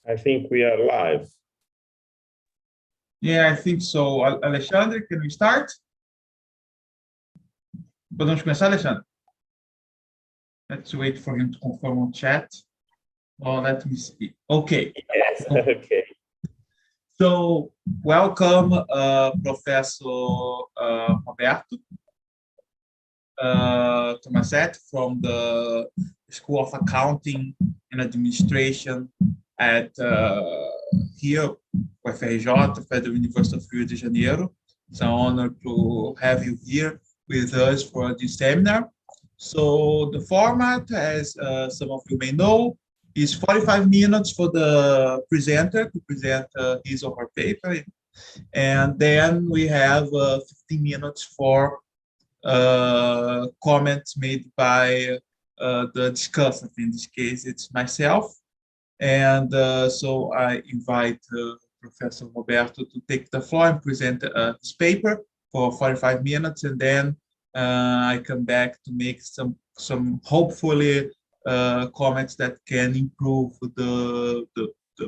I think we are live. Yeah, I think so. Alexandre, can we start? Podemos começar, Alexandre? Let's wait for him to confirm on chat. Oh, let me see. Okay. Yes, okay. So, welcome, Professor Roberto Tommasetti from the School of Accounting and Administration at here, UFRJ, Federal University of Rio de Janeiro. It's an honor to have you here with us for this seminar. So the format, as some of you may know, is 45 minutes for the presenter to present his or her paper. And then we have 15 minutes for comments made by the discussant. In this case, it's myself. And so I invite Professor Roberto to take the floor and present his paper for 45 minutes, and then I come back to make some hopefully comments that can improve the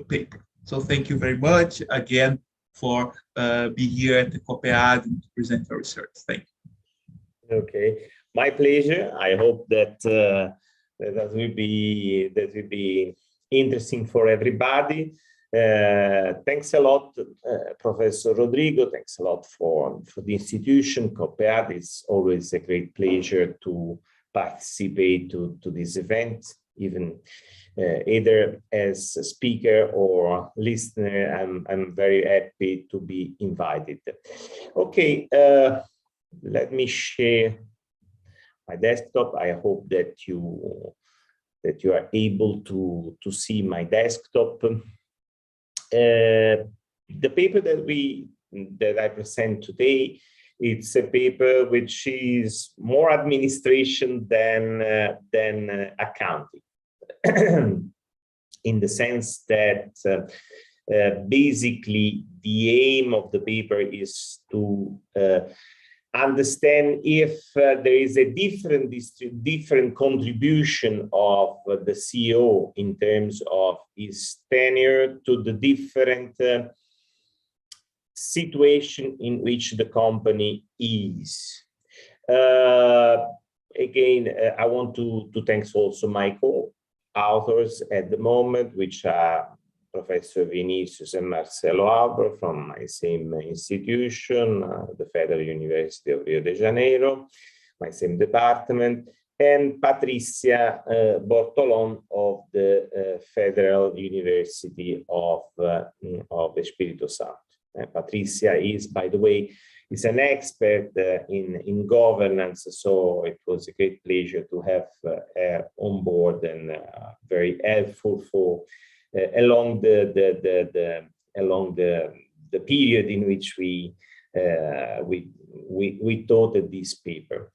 paper. So thank you very much again for being here at the COPPEAD and to present your research. Thank you. Okay, my pleasure. I hope that that will be interesting for everybody. Thanks a lot, Professor Rodrigo. Thanks a lot for the institution, COPPEAD. It's always a great pleasure to participate to this event, even either as a speaker or listener. I'm very happy to be invited. Okay, let me share my desktop. I hope that you are able to see my desktop. The paper that I present today, it's a paper which is more administration than accounting, in the sense that basically the aim of the paper is to understand if there is a different contribution of the CEO in terms of his tenure to the different situation in which the company is. Again, I want to thank also my co-authors at the moment, which are Professor Vinicius and Marcelo Albro from my same institution, the Federal University of Rio de Janeiro, my same department, and Patricia Bortolon of the Federal University of Espírito Santo. Patricia is, by the way, is an expert in governance, so it was a great pleasure to have her on board and very helpful for along the period in which we taught this paper.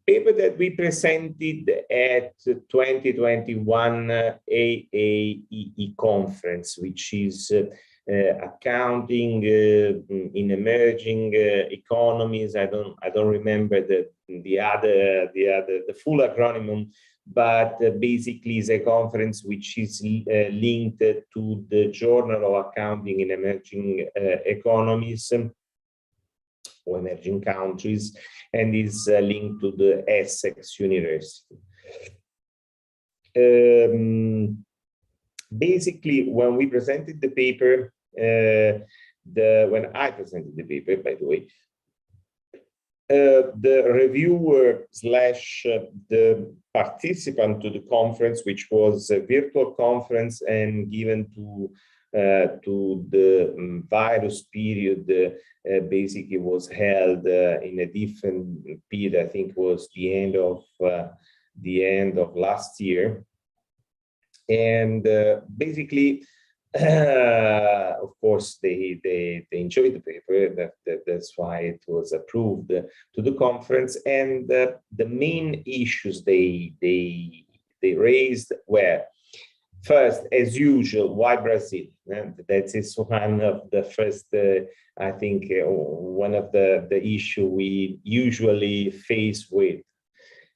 Paper that we presented at 2021 AAEE conference, which is accounting in emerging economies. I don't remember the full acronym, but basically is a conference which is linked to the Journal of Accounting in Emerging Economies or emerging countries, and is linked to the Essex University. Basically, when we presented the paper, when I presented the paper, by the way, the reviewer / the participant to the conference, which was a virtual conference and given to the virus period, basically was held in a different period. I think was the end of last year, and basically. Of course, they enjoyed the paper. That's why it was approved to the conference. And the main issues they raised were, first, as usual, why Brazil? And that is one of the first, I think, one of the issue we usually face with.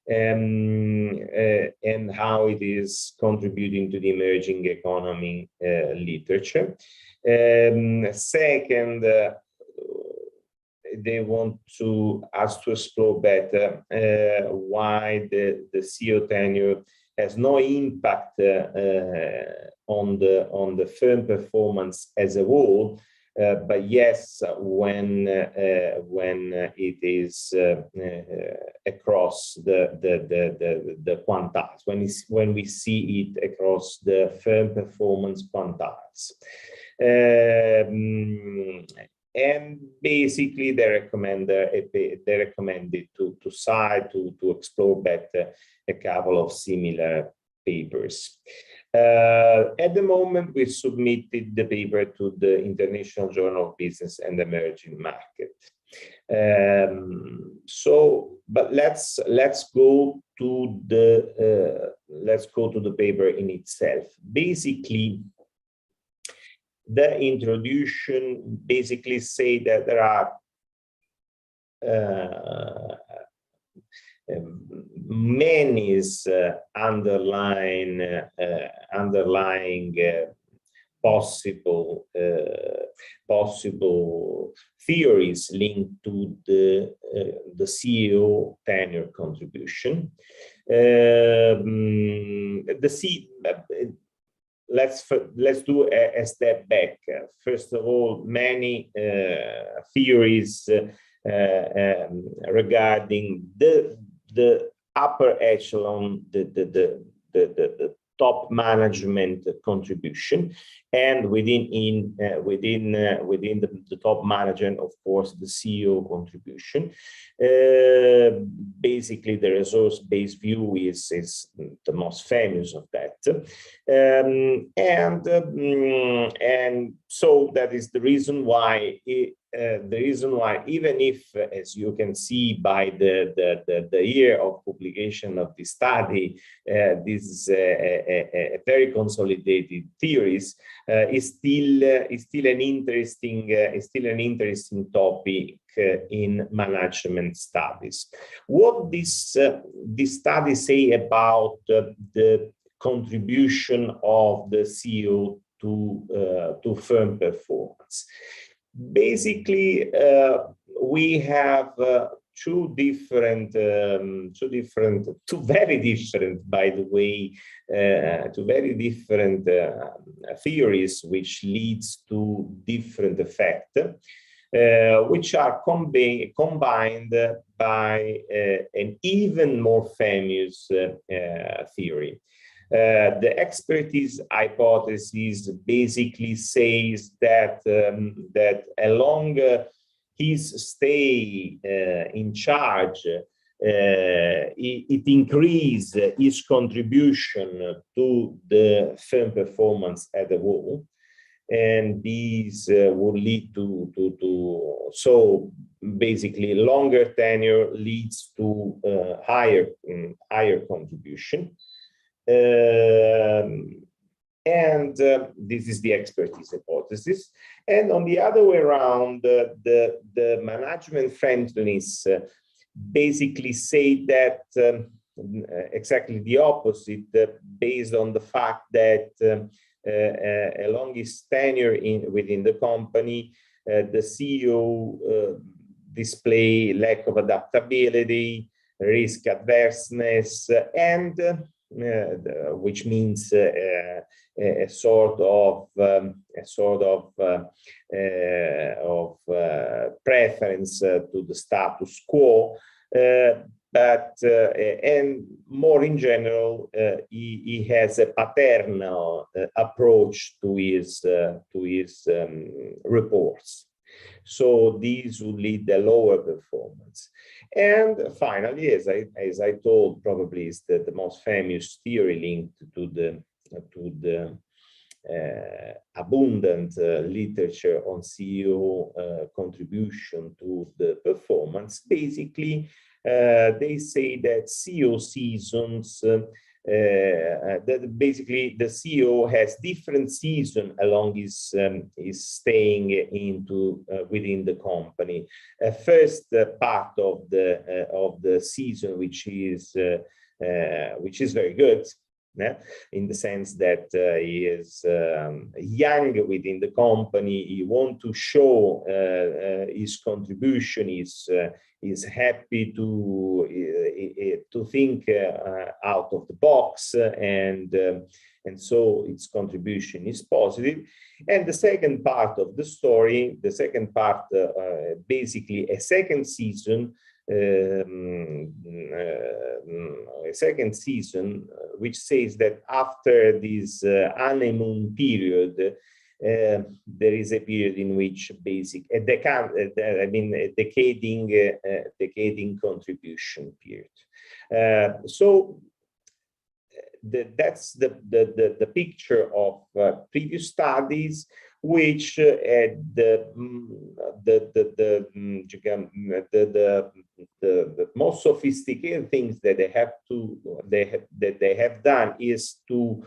and how it is contributing to the emerging economy literature. Second, they want us to explore better why the CEO tenure has no impact on the firm performance as a whole, but yes, when it is across the quantiles, when we see it across the firm performance quantiles. And basically, they recommend it to explore better a couple of similar papers. At the moment, we submitted the paper to the International Journal of Business and Emerging Market. But let's go to the paper in itself. Basically, the introduction basically say that there are many underlying possible theories linked to the CEO tenure contribution. Let's do a step back. First of all, many theories regarding the upper echelon, the top management contribution, and within the top management, of course, the CEO contribution. Basically, the resource-based view is the most famous of that, and so that is the reason why even if, as you can see by the year of publication of this study, this is a very consolidated theories, is still an interesting topic in management studies. What this study say about the contribution of the CEO to firm performance? Basically, we have two very different, by the way, two very different theories, which leads to different effects, which are combined by an even more famous theory. The expertise hypothesis basically says that along his stay in charge, it increased his contribution to the firm performance as a whole, and these would lead to so basically longer tenure leads to higher contribution. And this is the expertise hypothesis. And on the other way around, the management friendliness basically say that exactly the opposite, based on the fact that along his tenure within the company, the CEO display lack of adaptability, risk averseness, and which means a sort of preference to the status quo, but and more in general, he has a paternal approach to his reports. So these would lead to lower performance. And finally, as I told, probably is the most famous theory linked to the abundant literature on CEO contribution to the performance. Basically, they say that CEO seasons basically the CEO has different season along his staying into within the company. First part of the season, which is very good, in the sense that he is young within the company. He wants to show his contribution. Is happy to think out of the box, and so its contribution is positive. And the second part of the story, the second part, basically a second season, which says that after this honeymoon period, there is a period in which a decading contribution period. So that's the picture of previous studies, which had the most sophisticated things that they have done is to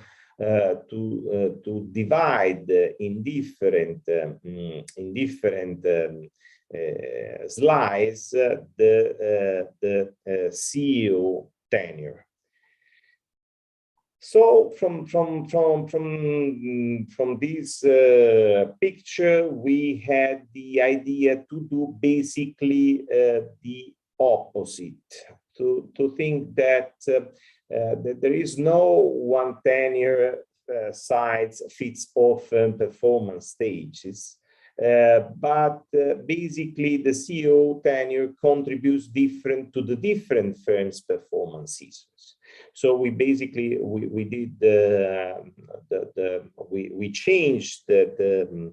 divide in different slides the CEO tenure. So from this picture, we had the idea to do basically the opposite, to think that that there is no one tenure size fits all firm performance stages, but basically the CEO tenure contributes different to the different firms' performance seasons. So we basically we changed the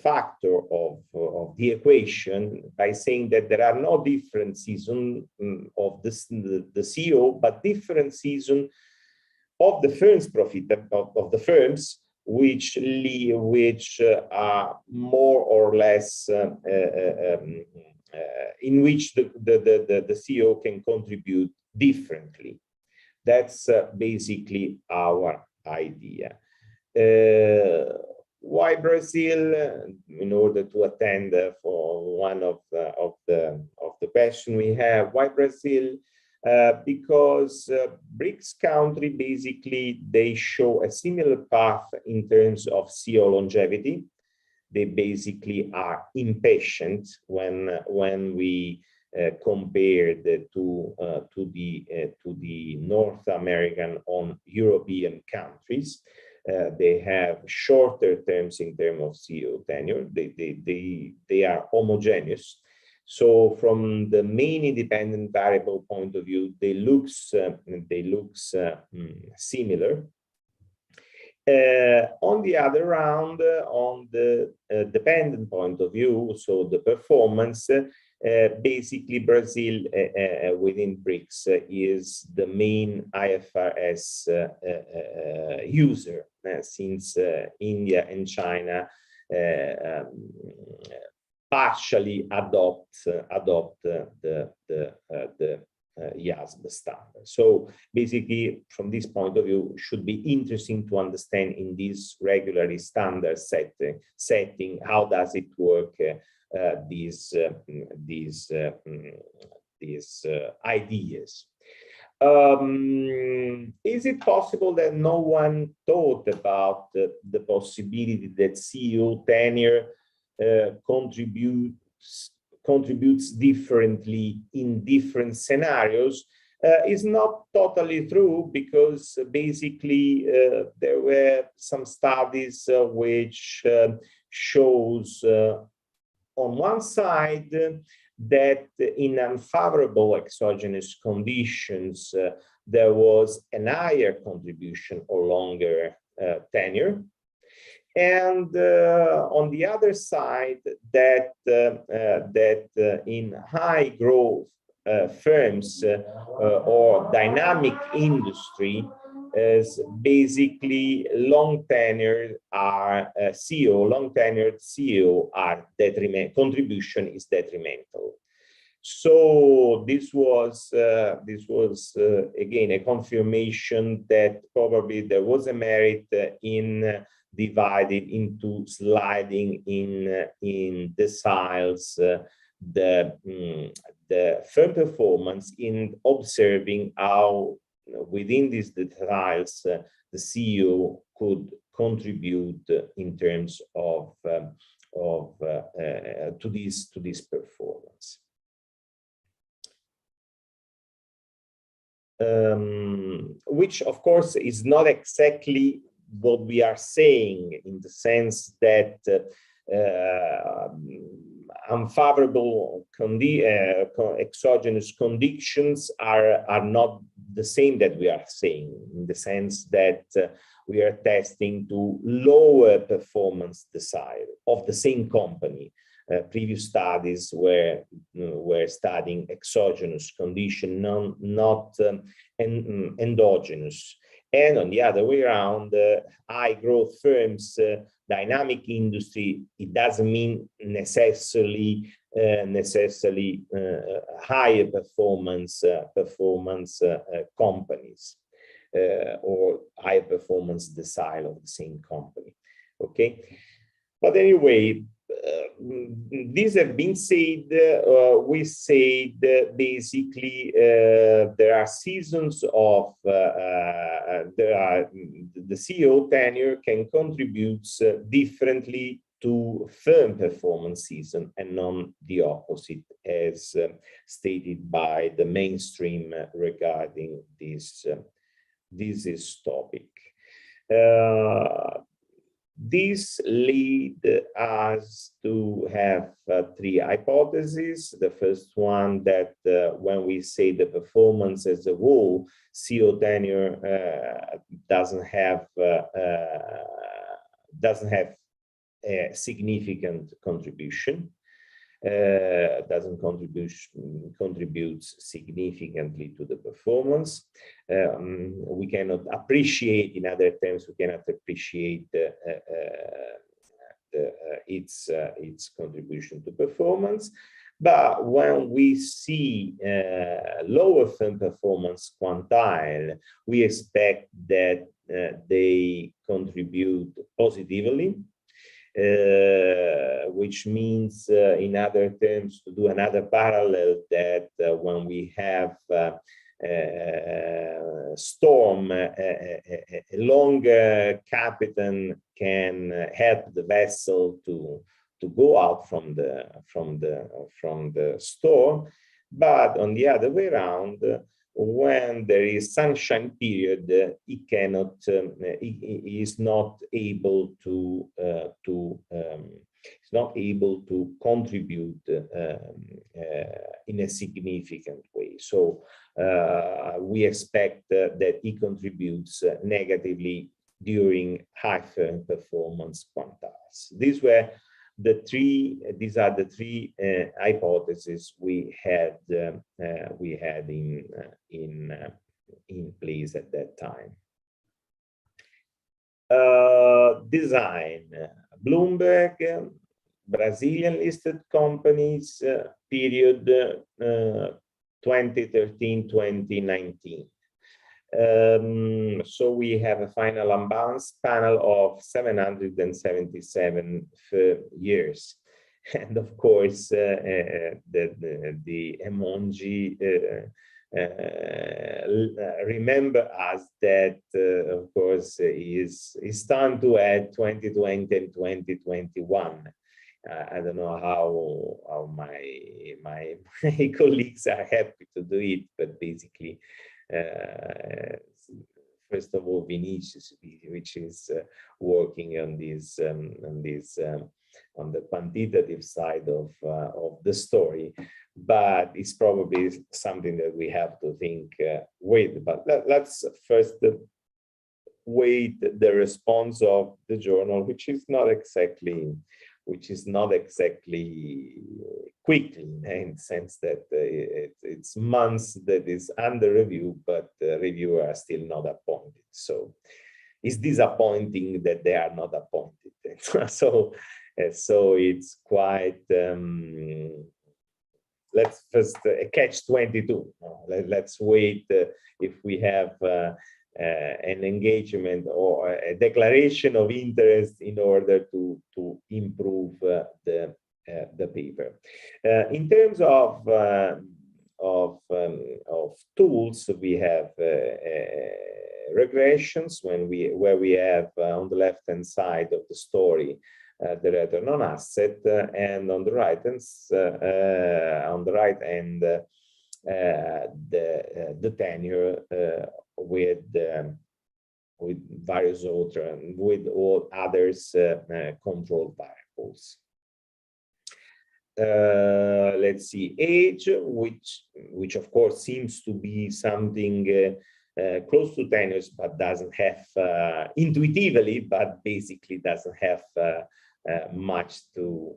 factor of the equation by saying that there are no different seasons of the CEO, but different seasons of the firm's profit of the firms, which are more or less in which the CEO can contribute differently. That's basically our idea. Why Brazil? In order to attend for one of the question we have, why Brazil? Because BRICS country basically they show a similar path in terms of CEO longevity. They basically are impatient when we compared to the North American or European countries. They have shorter terms in terms of CEO tenure. They are homogeneous. So from the main independent variable point of view, they look similar. On the other round, on the dependent point of view, so the performance, basically Brazil within BRICS is the main IFRS user, since India and China partially adopt the IASB standard. So basically, from this point of view, should be interesting to understand in this regularly standard setting how does it work, these ideas. Is it possible that no one thought about the possibility that CEO tenure contributes differently in different scenarios? Is not totally true, because basically there were some studies which shows on one side that in unfavorable exogenous conditions there was a higher contribution or longer tenure. And on the other side, that in high growth firms or dynamic industry, is basically long tenured CEO are contribution is detrimental. So so this was again a confirmation that probably there was a merit in divided into sliding in deciles the firm performance, in observing how within these deciles the CEO could contribute in terms of to this performance. Which of course is not exactly what we are saying, in the sense that unfavorable exogenous conditions are not the same that we are saying, in the sense that we are testing to lower performance decile of the same company. Previous studies were studying exogenous condition, not endogenous. And on the other way around, high growth firms, dynamic industry, it doesn't mean necessarily higher performance companies or high performance decile of the same company. Okay, but anyway, these have been said. We said basically there are seasons of the CEO tenure can contribute differently to firm performance season, and not the opposite, as stated by the mainstream regarding this topic. This lead us to have three hypotheses. The first one, that when we say the performance as a whole, CEO tenure doesn't have a significant contribution. Doesn't contribute significantly to the performance. We cannot appreciate, in other terms, we cannot appreciate its contribution to performance. But when we see lower firm performance quantile, we expect that they contribute positively. Which means, in other terms, to do another parallel, that when we have storm, a longer captain can help the vessel to go out from the storm. But on the other way around, when there is sunshine period, he cannot, he is not able to contribute in a significant way. So we expect that he contributes negatively during high firm performance quantiles. These are the three hypotheses we had in place at that time. Design: Bloomberg, Brazilian listed companies, period 2013-2019. So we have a final unbalanced panel of 777 years. And of course, the emoji remember us that, of course, is time to add 2020 and 2021. I don't know how my colleagues are happy to do it, but basically, first of all, Vinicius, which is working on this on the quantitative side of the story, but it's probably something that we have to think with. But let's first wait the response of the journal, which is not exactly quickly, in the sense that it's months that is under review, but reviewers are still not appointed. So it's disappointing that they are not appointed. So it's quite let's first catch 22. Let's wait if we have an engagement or a declaration of interest in order to improve the paper. In terms of tools, we have regressions where we have on the left hand side of the story the return on asset, and on the right hand the tenure with various with all others control variables. Let's see, age, which of course seems to be something close to tenures, but doesn't have intuitively, but basically doesn't have much to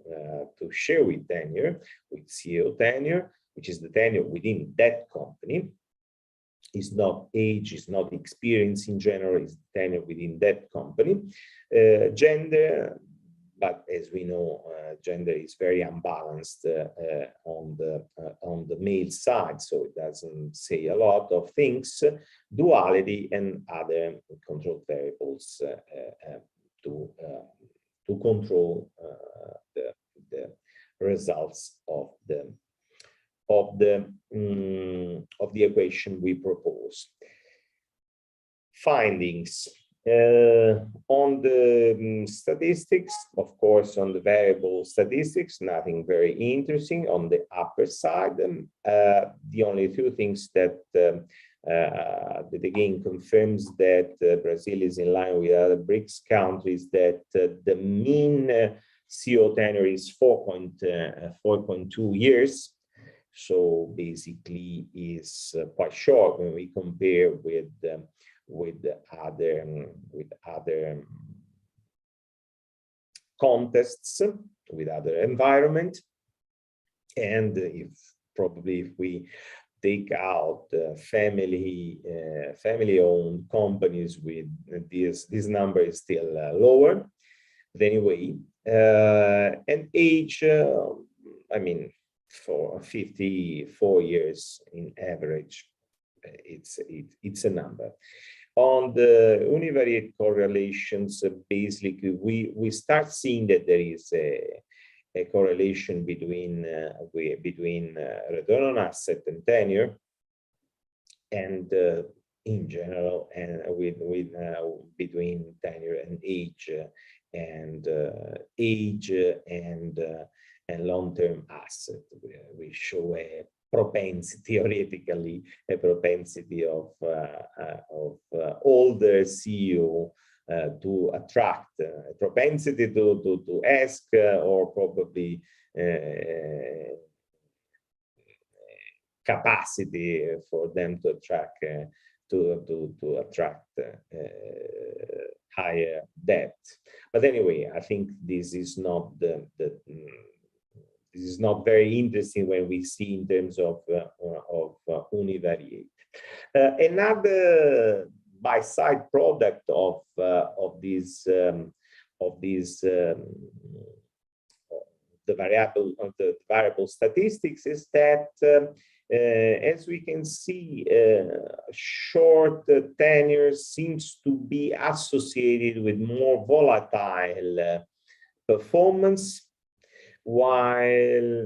share with tenure, with CEO tenure, which is the tenure within that company. Is not age, is not experience in general, is tenure within that company. Gender, but as we know, gender is very unbalanced on the male side, so it doesn't say a lot of things. Duality and other control variables to control the results of the equation we propose. Findings. On the statistics, of course, on the variable statistics, nothing very interesting. On the upper side, the only two things that again confirms that Brazil is in line with other BRICS countries, that the mean CO tenure is 4.2 years. So basically is quite short when we compare with other contexts, with other environment. And if we take out family-owned companies, with this number is still lower. But anyway, and age, I mean, for 54 years in average, it's a number. On the univariate correlations, basically we start seeing that there is a correlation between return on asset and tenure, and in general, and between tenure and age, and long-term asset. We show a propensity, theoretically, a propensity of older CEO to attract, a propensity to ask, or probably capacity for them to attract higher debt. But anyway, I think this is not this is not very interesting when we see in terms of univariate. Another by-side product of the variable statistics is that, as we can see, short tenure seems to be associated with more volatile performance, while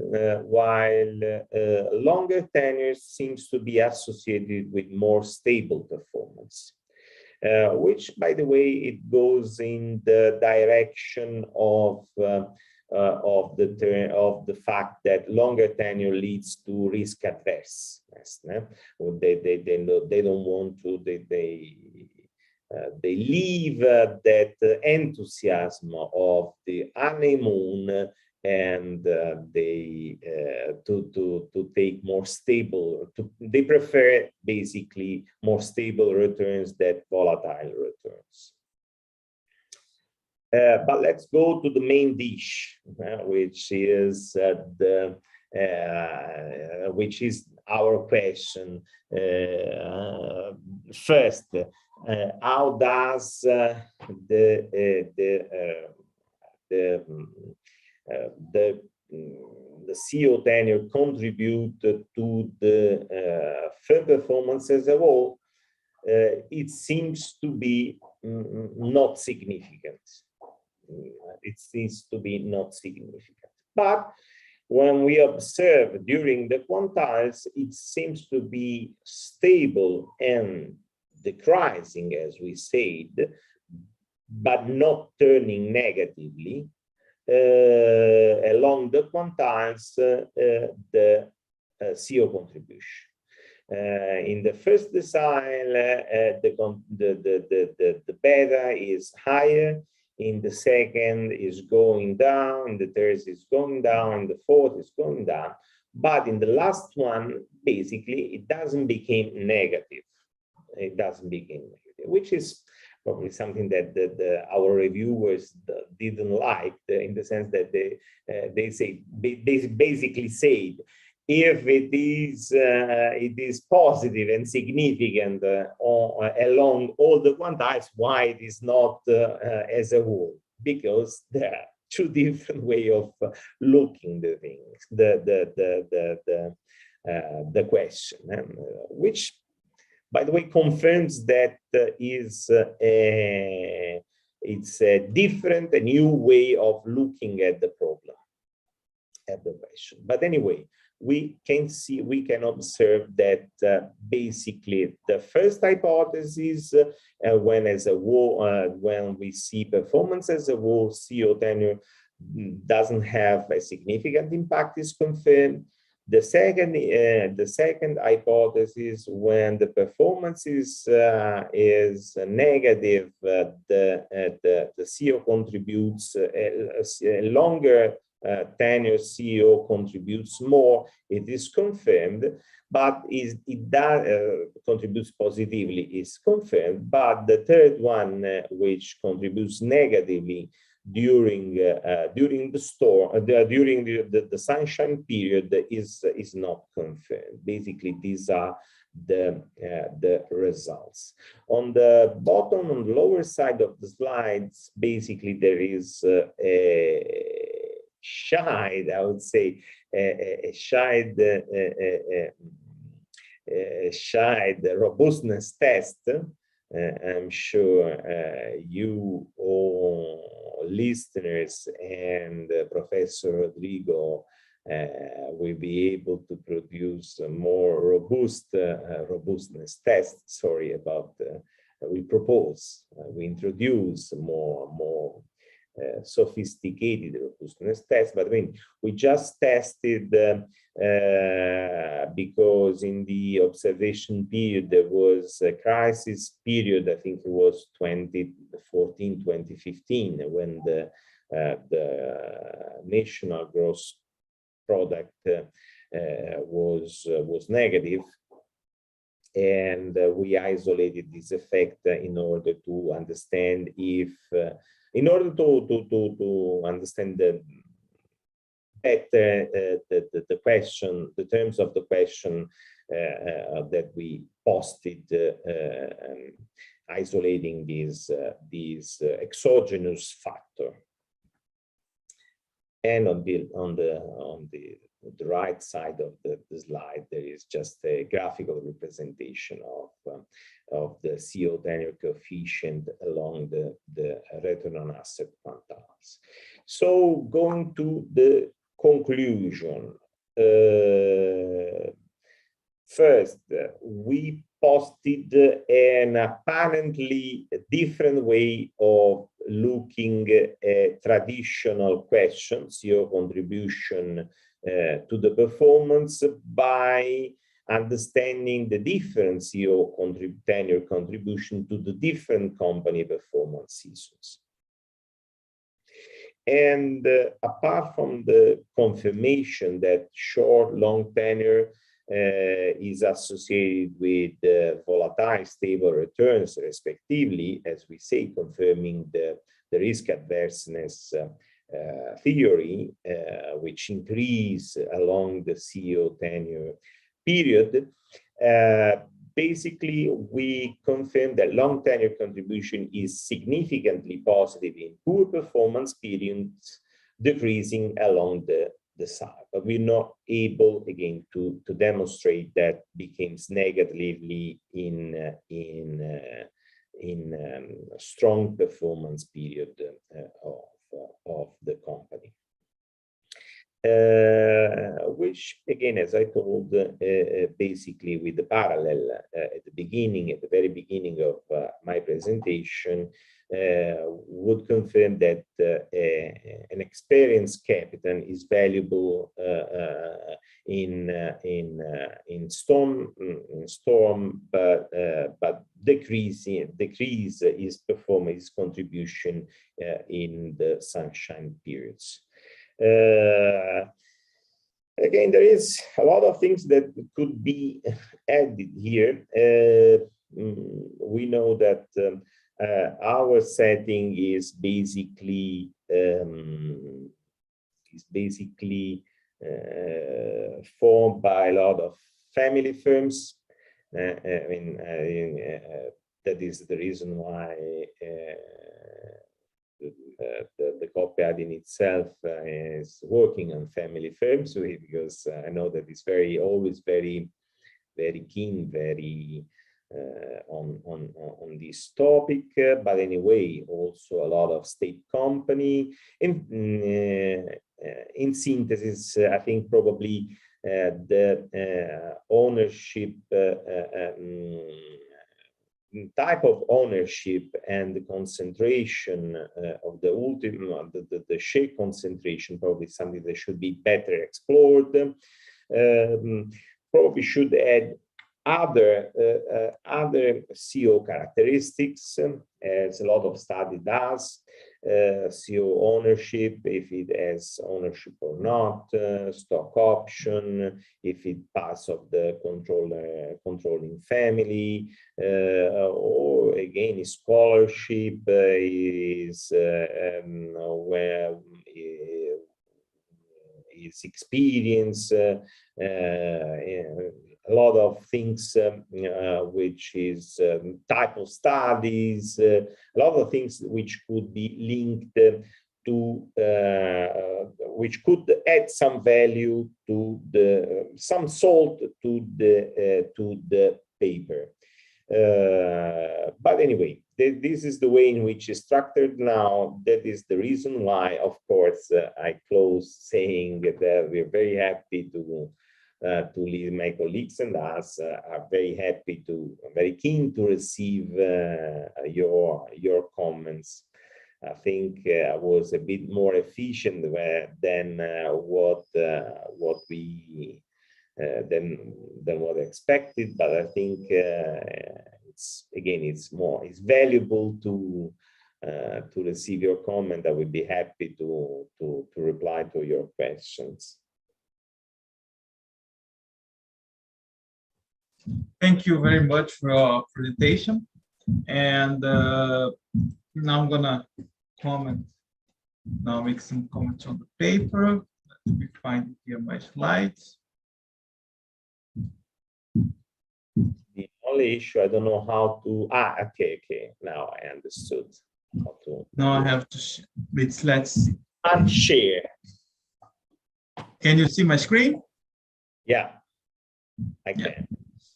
longer tenure seems to be associated with more stable performance, which, by the way, it goes in the direction of the fact that longer tenure leads to risk adverseness. They don't want to. They leave that enthusiasm of the honeymoon, and they to take more stable. They prefer basically more stable returns than volatile returns. But let's go to the main dish, which is our question. First, how does the the CEO tenure contribute to the firm performance as a whole, it seems to be not significant. It seems to be not significant. But when we observe during the quantiles, it seems to be stable and decreasing, as we said, but not turning negatively along the quantiles, the CEO contribution. In the first decile, the beta is higher. In the second is going down. In the third is going down. In the fourth is going down. But in the last one, basically, it doesn't become negative. It doesn't become negative, which is probably something that our reviewers didn't like, in the sense that they basically said, if it is positive and significant along all the quantiles, why it is not as a whole? Because there are two different ways of looking the things, the question, which, by the way, confirms that it's a different, a new way of looking at the problem, at the question. But anyway, we can observe that basically the first hypothesis, when we see performance as a whole, CEO tenure doesn't have a significant impact, is confirmed. The second hypothesis, when the performance is negative, the CEO contributes a longer tenure CEO contributes more. It is confirmed, but it does contributes positively is confirmed. But the third one, which contributes negatively during the sunshine period, is not confirmed. Basically, these are the results. On the bottom, on the lower side of the slides, basically there is a shade, I would say, a shade robustness test. I'm sure you all listeners and Professor Rodrigo will be able to produce a more robustness test. Sorry about we introduce more sophisticated robustness test, but I mean, we just tested because in the observation period there was a crisis period. I think it was 2014, 2015, when the national gross product was negative, and we isolated this effect in order to understand if. In order to understand better the question, the terms of the question that we posted, isolating these exogenous factor. And on the right side of the slide, there is just a graphical representation of the CEO tenure coefficient along the return on asset quantiles. So going to the conclusion, first, we posted an apparently different way of looking at traditional questions, CEO contribution to the performance, by understanding the different CEO tenure contribution to the different company performance seasons. And apart from the confirmation that short, long tenure is associated with volatile, stable returns, respectively, as we say, confirming the risk adverseness theory, which increase along the CEO tenure period. Basically, we confirm that long tenure contribution is significantly positive in poor performance periods, decreasing along the the side, but we're not able again to demonstrate that becomes negatively in strong performance period of the company. Which again, as I told, basically with the parallel at the very beginning of my presentation, would confirm that an experienced captain is valuable in storm, but decrease his performance, his contribution in the sunshine periods. Again, there is a lot of things that could be added here. We know that our setting is basically formed by a lot of family firms. That is the reason why the COPPEAD in itself is working on family firms, because I know that it's always very keen, on this topic. But anyway, also a lot of state company. In synthesis, I think probably the ownership type of ownership and the concentration of the ultimate, the share concentration, probably something that should be better explored. Probably should add other CEO characteristics, as a lot of study does. CEO ownership, if it has ownership or not, stock option, if it part of the controlling family, or again scholarship, is where is experience, a lot of things, which is type of studies, a lot of things which could be linked to, which could add some value to some salt to the paper. But anyway, this is the way in which it's structured now. That is the reason why, of course, I close saying that we're very happy to lead. My colleagues and us are very keen to receive your comments. I think I was a bit more efficient than what expected, but I think it's valuable to receive your comment. I would be happy to reply to your questions. Thank you very much for your presentation. And now I'm gonna make some comments on the paper. Let me find here my slides. The only issue, I don't know how to, okay, now I understood how to. Now I have to, let's see. Unshare. Can you see my screen? Yeah, I can. Yeah.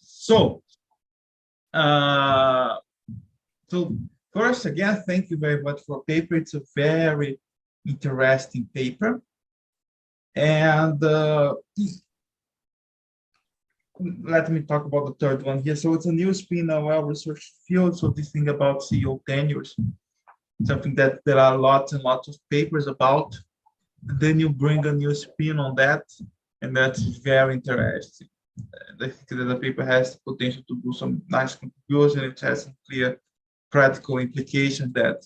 So first, again, thank you very much for the paper. It's a very interesting paper. And let me talk about the third one here. So it's a new spin on our research field. So this thing about CEO tenures, something that there are lots and lots of papers about. Then you bring a new spin on that, and that's very interesting. I think that the paper has the potential to do some nice contributions, and it has some clear practical implications that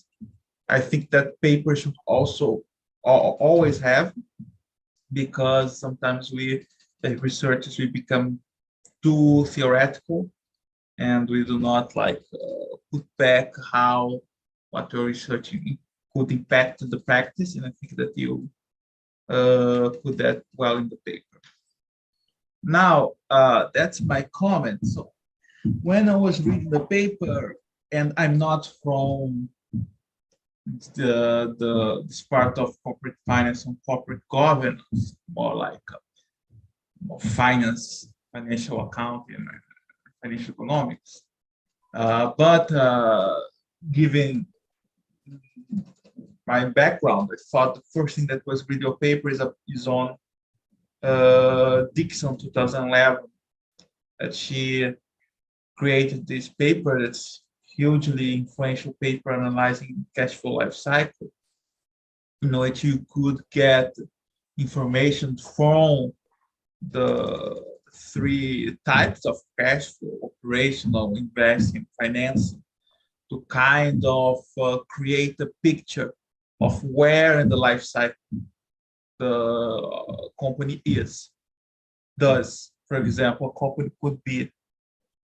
I think that paper should also always have, because sometimes we, as researchers, we become too theoretical, and we do not put back how what we're researching could impact the practice, and I think that you put that well in the paper. Now, that's my comment. So when I was reading the paper, and I'm not from this part of corporate finance and corporate governance, more like more finance, financial accounting, and financial economics. But given my background, I thought the first thing that was read your paper is on Dixon 2011, that she created this paper that's hugely influential paper analyzing cash flow life cycle, in which you could get information from the three types of cash flow: operational, investing, financing, to kind of create a picture of where in the life cycle the company is. Thus, for example, a company could be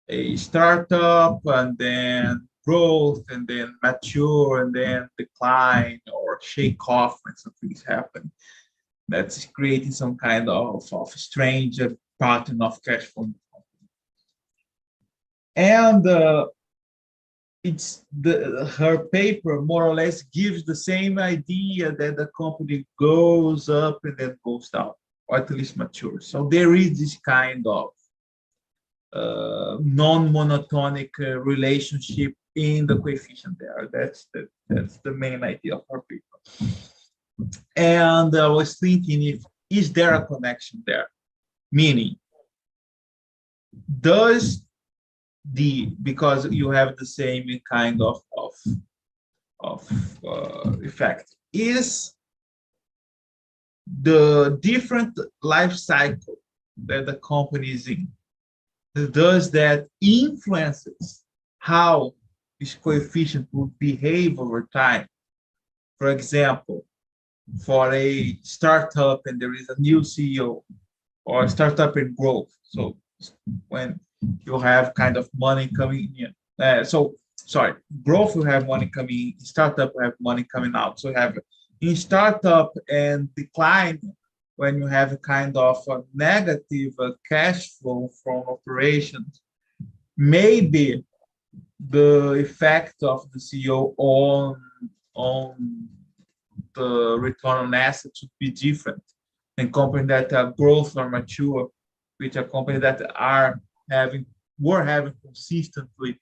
a startup, and then growth, and then mature, and then decline or shake off when something's happening. That's creating some kind of strange pattern of cash flow. And her paper more or less gives the same idea that the company goes up and then goes down, or at least matures. So there is this kind of non-monotonic relationship in the coefficient there. That's the main idea of our paper. And I was thinking, is there a connection there? Meaning, because you have the same kind of effect, is the different life cycle that the company is in, does that influences how this coefficient will behave over time? For example, for a startup and there is a new CEO, or a startup in growth, so when you have kind of money coming in, growth will have money coming in, startup will have money coming out. So you have in startup and decline, when you have a kind of a negative cash flow from operations, maybe the effect of the CEO on the return on assets would be different than companies that are growth or mature, which are companies that were having consistently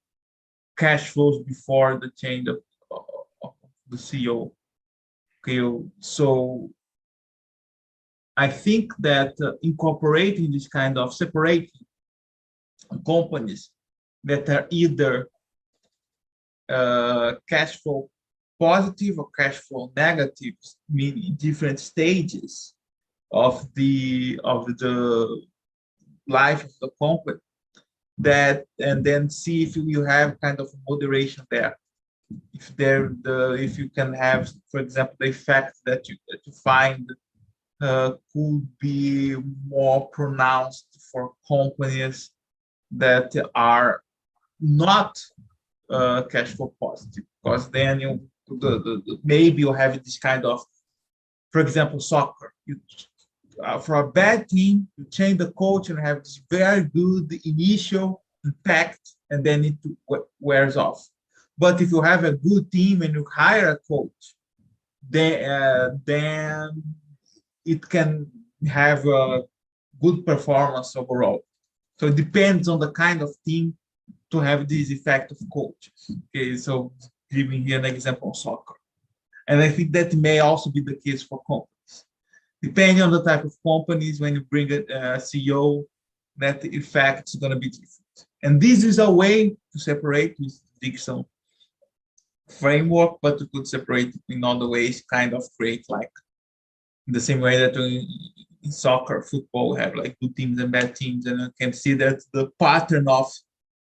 cash flows before the change of the CEO. Okay, so I think that incorporating this kind of separating companies that are either cash flow positive or cash flow negative, meaning different stages of the life of the company, and then see if you have kind of moderation there. If you can have, for example, the effect that you find could be more pronounced for companies that are not cash flow positive, because then maybe you have this kind of, for example, soccer. For a bad team, you change the coach and have this very good initial impact, and then it wears off. But if you have a good team and you hire a coach, then it can have a good performance overall. So it depends on the kind of team to have this effect of coaches. Okay, so giving here an example of soccer. And I think that may also be the case for companies. Depending on the type of companies, when you bring a CEO, that effect is going to be different. And this is a way to separate with Dixon framework, but you could separate in other ways, kind of create like in the same way that in soccer, football, we have like good teams and bad teams, and you can see that the pattern of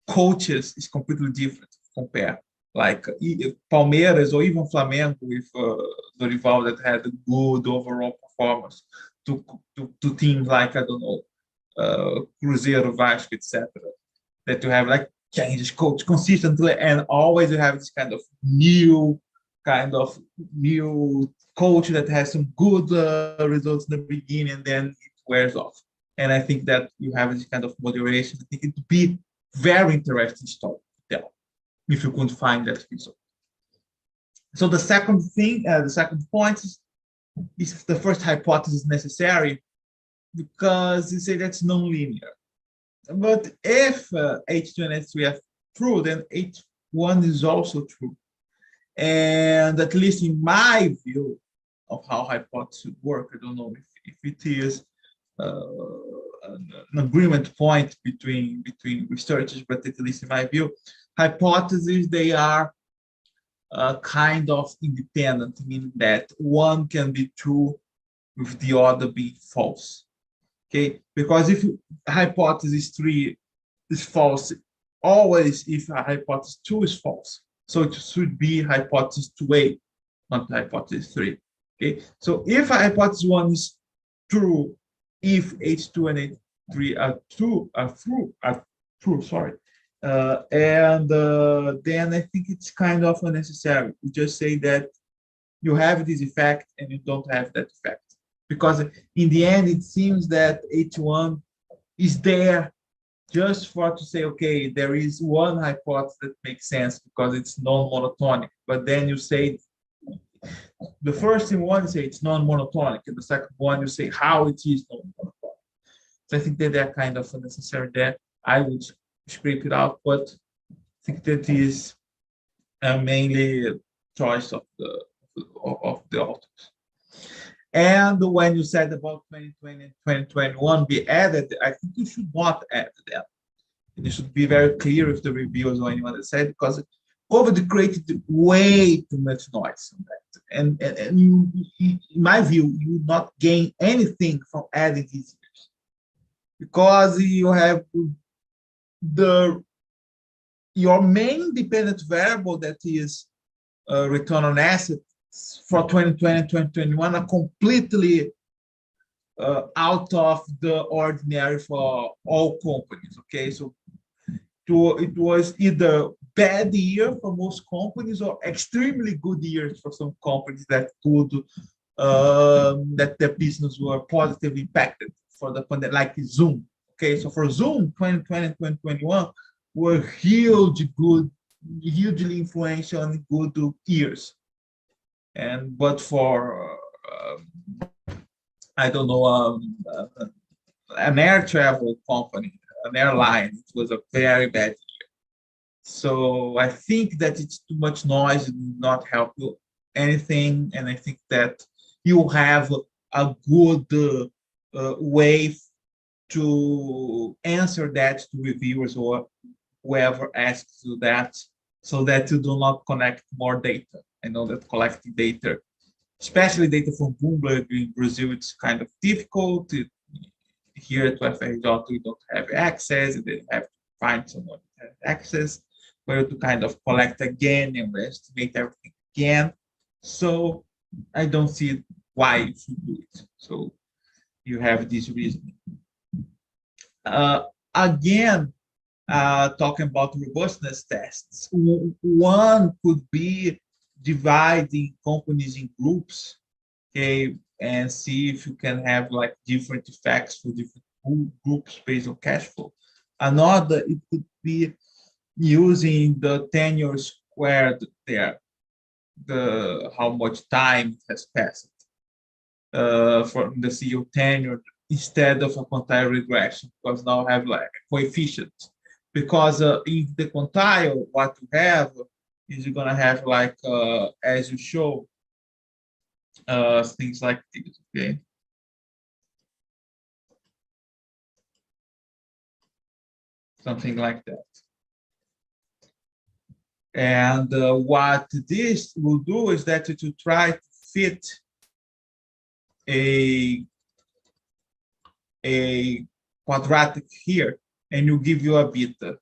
coaches is completely different compared. Like Palmeiras or even Flamengo with Dorival, that had a good overall performance, to teams like, I don't know, Cruzeiro, Vasco, etc. That you have like changes coach consistently, and always you have this kind of new coach that has some good results in the beginning, and then it wears off. And I think that you have this kind of moderation. I think it would be very interesting story to tell if you could find that result. So the second thing, the second point is the first hypothesis necessary because you say that's nonlinear. But if H2 and H3 are true, then H1 is also true. And at least in my view of how hypotheses work, I don't know if it is an agreement point between researchers, but at least in my view, hypotheses, they are kind of independent, meaning that one can be true with the other being false. Okay, because if hypothesis 3 is false, always if a hypothesis 2 is false, so it should be hypothesis 2A, not hypothesis 3. Okay, so if a hypothesis 1 is true, if H2 and H3 are true, sorry, and then I think it's kind of unnecessary to just say that you have this effect and you don't have that effect. Because in the end, it seems that H1 is there just for to say, okay, there is one hypothesis that makes sense because it's non-monotonic. But then you say, the first one, you say it's non-monotonic, and the second one, you say how it is non-monotonic. So I think that they're kind of unnecessary there. I would scrape it out, but I think that is mainly a choice of the authors. And when you said about 2020 and 2021 be added, I think you should not add them. And you should be very clear with the reviewers or anyone that said, because COVID created way too much noise on that. And you, in my view, you would not gain anything from adding these years. Because you have your main dependent variable that is return on assets for 2020 and 2021 are completely out of the ordinary for all companies. Okay, so it was either bad year for most companies or extremely good years for some companies that could that their business were positively impacted for the pandemic, like Zoom. Okay, so for Zoom, 2020 and 2021 were hugely influential and good years. But for I don't know, an air travel company, an airline, it was a very bad year. So I think that it's too much noise and will not help you anything. And I think that you have a good way to answer that to reviewers or whoever asks you that, so that you do not collect more data. I know that collecting data, especially data from Bloomberg in Brazil, it's kind of difficult. Here at UFRJ, we don't have access. They have to find someone that has access for you to kind of collect again and estimate everything again. So I don't see why you should do it. So you have this reasoning. Again, talking about robustness tests, one could be dividing companies in groups, okay, and see if you can have like different effects for different groups based on cash flow. Another, it could be using the tenure squared there, how much time it has passed from the CEO tenure instead of a quantile regression, because now I have like a coefficient. Because in the quantile, what you have is you're gonna have like as you show things like this, okay? Something like that. And what this will do is that to try to fit a quadratic here, and you give you a beta.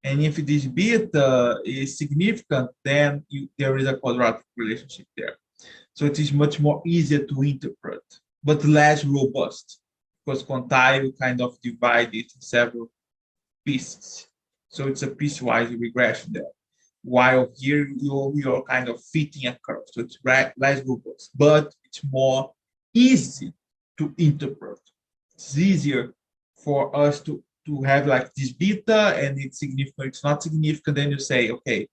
And if this beta is significant, then there is a quadratic relationship there. So it is much more easier to interpret, but less robust, because quantile kind of divide it in several pieces. So it's a piecewise regression there. While here you're kind of fitting a curve, so it's less robust, but it's more easy to interpret. It's easier for us to have like this beta, and it's significant, it's not significant, then you say, okay,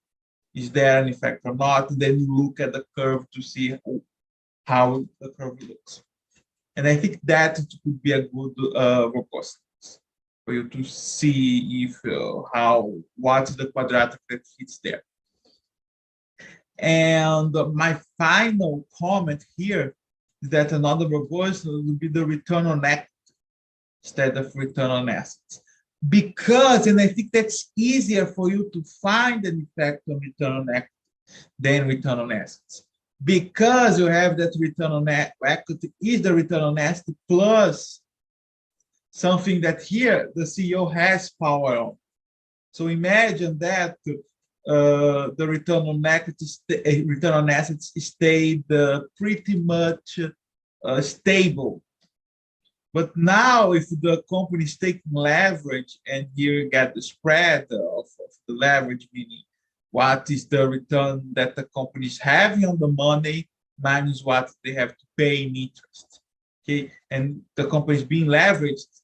is there an effect or not? And then you look at the curve to see how the curve looks. And I think that could be a good robustness for you to see if what is the quadratic that fits there. And my final comment here is that another robustness would be the return on equity instead of return on assets. Because, and I think that's easier for you to find an effect on return on equity than return on assets. Because you have that return on equity is the return on asset plus something that here the CEO has power on. So imagine that the return on equity, return on assets stayed pretty much stable. But now, if the company is taking leverage, and here you get the spread of the leverage, meaning what is the return that the company is having on the money minus what they have to pay in interest. Okay, and the company is being leveraged,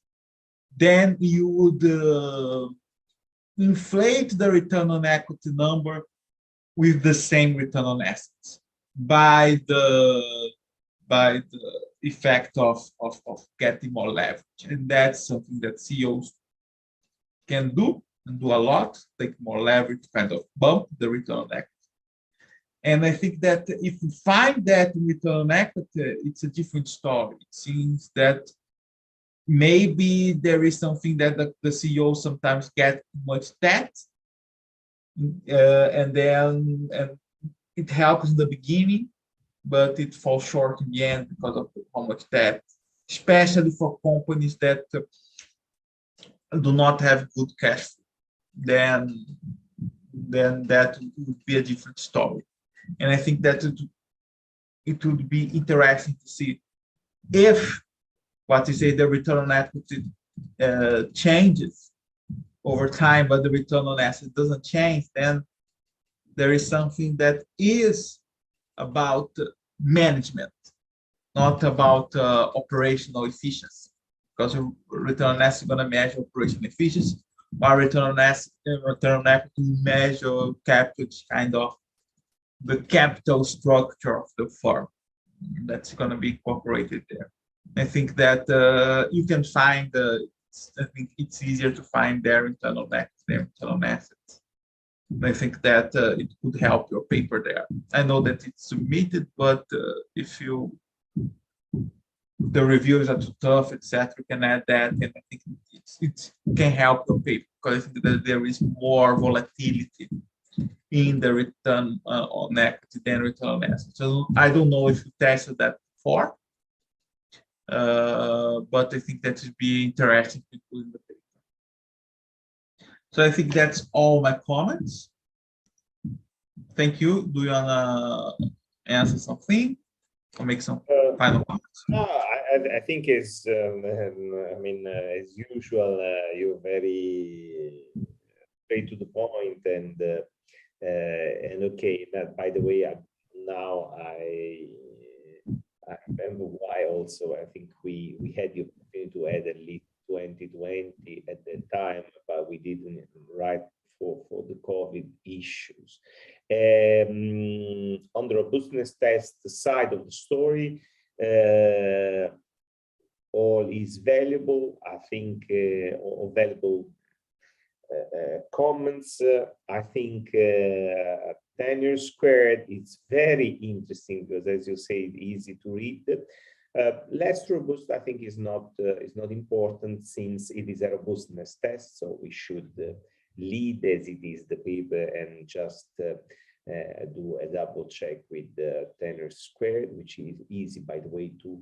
then you would inflate the return on equity number with the same return on assets by the effect of getting more leverage. And that's something that CEOs can do and do a lot, take more leverage, kind of bump the return on equity. And I think that if you find that return on equity, it's a different story. It seems that maybe there is something that the CEO sometimes get too much debt, and then it helps in the beginning, but it falls short in the end because of how much debt, especially for companies that do not have good cash flow. Then that would be a different story. And I think that it would be interesting to see if the return on equity changes over time, but the return on asset doesn't change, then there is something that is about management, not about operational efficiency, because return on asset is going to measure operational efficiency, while return on equity measure capital, kind of the capital structure of the firm that's going to be incorporated there. I think that you can find, I think it's easier to find their return on equity, their return on assets. I think that it could help your paper there. I know that it's submitted, but if the reviews are too tough, etc., you can add that, and I think it can help your paper, because I think that there is more volatility in the return on equity than return on assets. So I don't know if you tested that before, but I think that would be interesting to include in the paper. So I think that's all my comments. Thank you. Do you want to answer something or make some final comments? No, I think it's, I mean, as usual, you're very straight to the point, and okay. That, by the way, now I remember why also I think we had the opportunity to add at least 2020 at that time, but we didn't, right, for the COVID issues. On the robustness test side of the story, all is valuable, I think, or valuable comments. I think Tenure squared is very interesting because, as you say, easy to read. Less robust, I think, is not important, since it is a robustness test, so we should lead as it is the paper and just do a double check with the Tenure squared, which is easy, by the way, to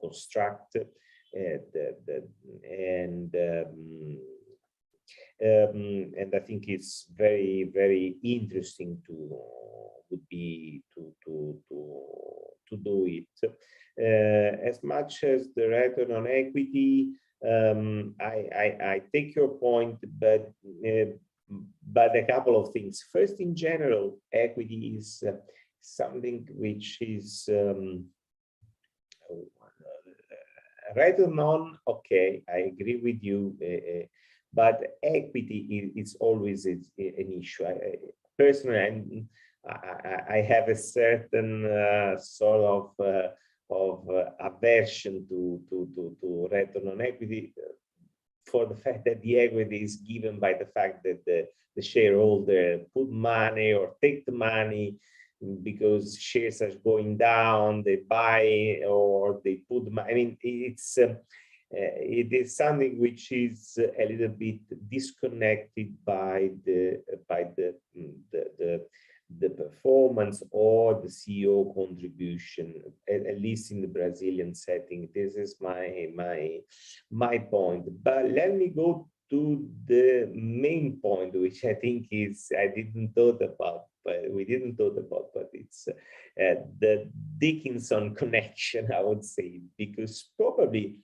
construct. And I think it's very, very interesting to do it. As much as the return on equity, I take your point, but a couple of things. First, in general, equity is something which is return on. Okay, I agree with you. but equity is always an issue. Personally, I have a certain sort of aversion to return on equity, for the fact that the equity is given by the fact that the shareholder put money or take the money because shares are going down, they buy or they put money. I mean, it is something which is a little bit disconnected by the performance or the CEO contribution, at least in the Brazilian setting. This is my point. But let me go to the main point, which I think is we didn't talk about, but it's the Dickinson connection, I would say, because probably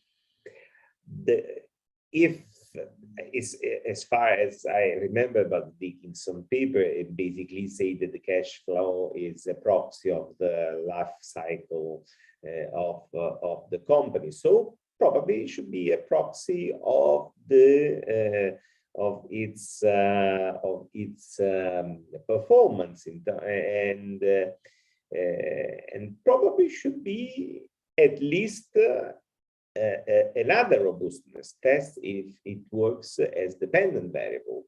as far as I remember about the Dickinson paper, it basically said that the cash flow is a proxy of the life cycle of the company. So probably it should be a proxy of its performance, and probably should be at least another robustness test if it works as dependent variable,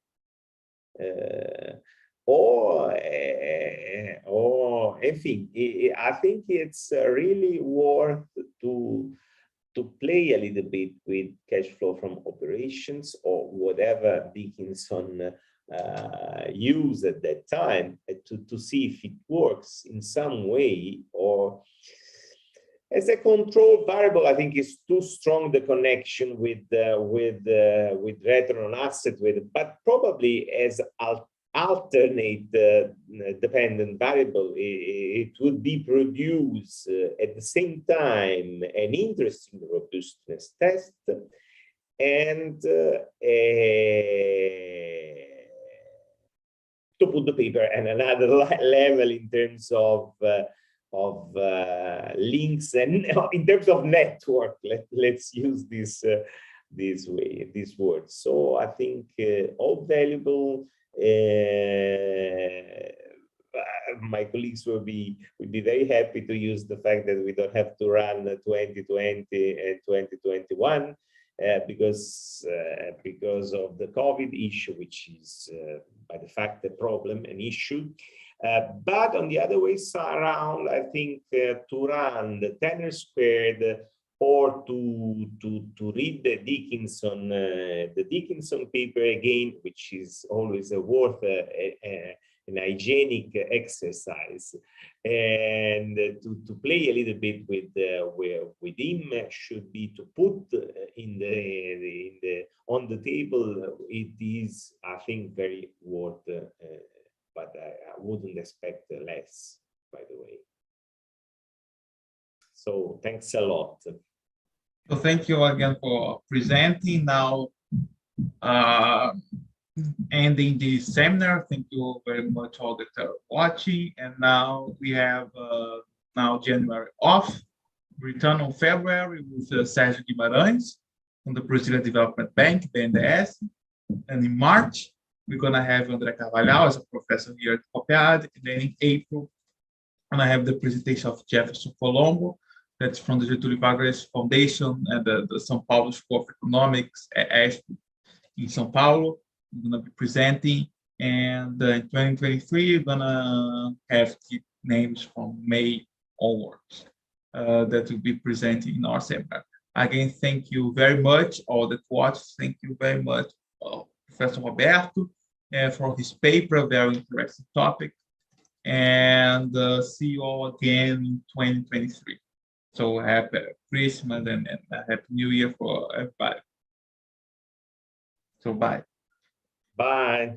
or I think it's really worth to play a little bit with cash flow from operations or whatever Dickinson used at that time, to see if it works in some way, or as a control variable. I think is too strong, the connection with return on asset, but probably as alternate dependent variable, it would be produced at the same time an interesting robustness test and to put the paper at another level in terms of links and in terms of network. Let's use this word. So I think all valuable. My colleagues will be very happy to use the fact that we don't have to run 2020 and 2021 because of the COVID issue, which is by the fact a problem, an issue. But on the other way around, I think to run the Tenure squared or to read the Dickinson paper again, which is always worth an hygienic exercise, and to play a little bit with him should be to put on the table. It is, I think, very worth. But I wouldn't expect less, by the way. So thanks a lot. So thank you again for presenting. Now, ending the seminar. Thank you very much all that are watching. And now we have now January off. Return on February with Sérgio Guimarães from the Brazilian Development Bank, BNDES. And in March, we're going to have André Carvalhal as a professor here at COPPEAD. And then in April, and I have the presentation of Jefferson Colombo, that's from the Getúlio Vargas Foundation and the São Paulo School of Economics at ESP in São Paulo. I'm going to be presenting. And in 2023, we're going to have key names from May onwards that will be presenting in our seminar. Again, thank you very much, all that watched. Thank you very much, Professor Roberto, for his paper, a very interesting topic. And see you all again in 2023. So happy Christmas and Happy New Year for everybody. So bye. Bye.